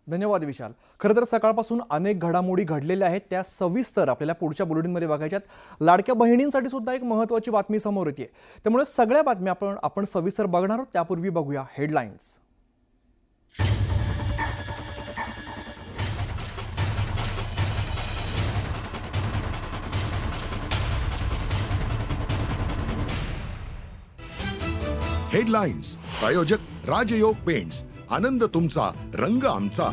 धन्यवाद विशाल. खरं तर सकाळपासून अनेक घडामोडी घडलेल्या आहेत, त्या सविस्तर आपल्याला पुढच्या बुलेटिनमध्ये बघायच्यात. लाडक्या बहिणींसाठी सुद्धा एक महत्त्वाची बातमी समोर येते, त्यामुळे सगळ्या बातम्या आपण सविस्तर बघणार आहोत. त्यापूर्वी बघूया हेडलाईन्स. हेडलाईन्स प्रायोजक राजयोग पेंट्स. आनंद तुमचा, रंग आमचा.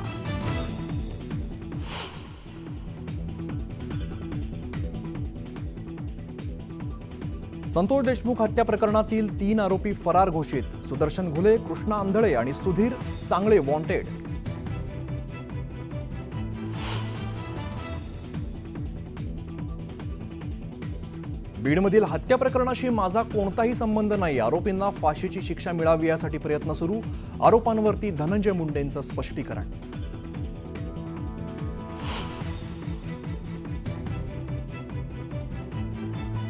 संतोष देशमुख हत्या प्रकरणातील 3 आरोपी फरार घोषित. सुदर्शन घुले, कृष्णा आंधळे आणि सुधीर सांगळे वॉन्टेड. बीडमधील हत्या प्रकरणाशी माझा कोणताही संबंध नाही. आरोपींना फाशीची शिक्षा मिळावी यासाठी प्रयत्न सुरू. आरोपांवरती धनंजय मुंडेंचं स्पष्टीकरण.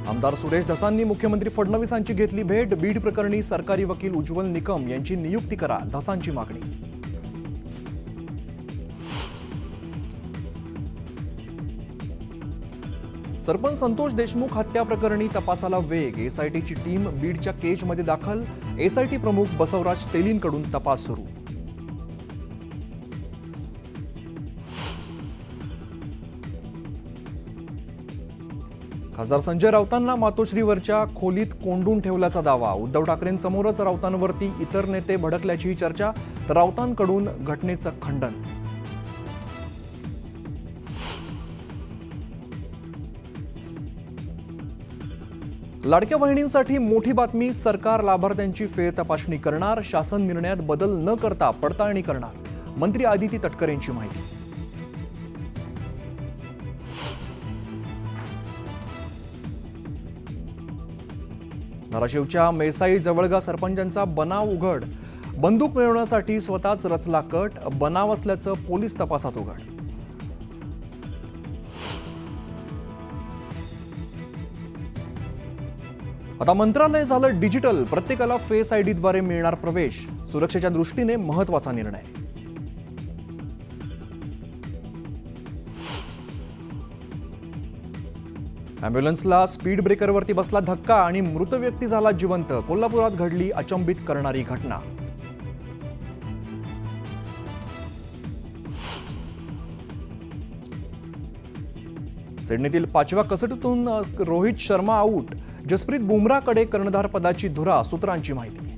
आमदार सुरेश धसांनी मुख्यमंत्री फडणवीसांची घेतली भेट. बीड प्रकरणी सरकारी वकील उज्ज्वल निकम यांची नियुक्ती करा, धसांची मागणी. सरपंच संतोष देशमुख हत्या प्रकरणी तपासाला वेग. एसआयटीची टीम बीडच्या केजमध्ये दाखल. एसआयटी प्रमुख बसवराज तेलींकडून तपास सुरू. खासदार संजय राऊतांना मातोश्रीवरच्या खोलीत कोंडून ठेवल्याचा दावा. उद्धव ठाकरेंसमोरच राऊतांवरती इतर नेते भडकल्याची चर्चा, तर राऊतांकडून घटनेचं खंडन. लाडक्या बहिणींसाठी मोठी बातमी. सरकार लाभार्थ्यांची फेर तपासणी करणार. शासन निर्णयात बदल न करता पडताळणी करणार. मंत्री आदिती तटकरे यांची माहिती. धाराशिवच्या मेसाई जवळगा सरपंचांचा बनाव उघड. बंदूक मिळवण्यासाठी स्वतःच रचला कट. बनाव असल्याचं पोलीस तपासात उघड. आता मंत्रालय झालं डिजिटल. प्रत्येकाला फेस आयडीद्वारे मिळणार प्रवेश. सुरक्षेच्या दृष्टीने महत्त्वाचा निर्णय. अँब्युलन्सला स्पीड ब्रेकरवरती बसला धक्का आणि मृत व्यक्ती झाला जिवंत. कोल्हापुरात घडली अचंबित करणारी घटना. सिडनीतील 5व्या कसोटीतून रोहित शर्मा आऊट. जसप्रीत बुमराहकडे कर्णधार पदाची धुरा, सूत्रांची माहिती.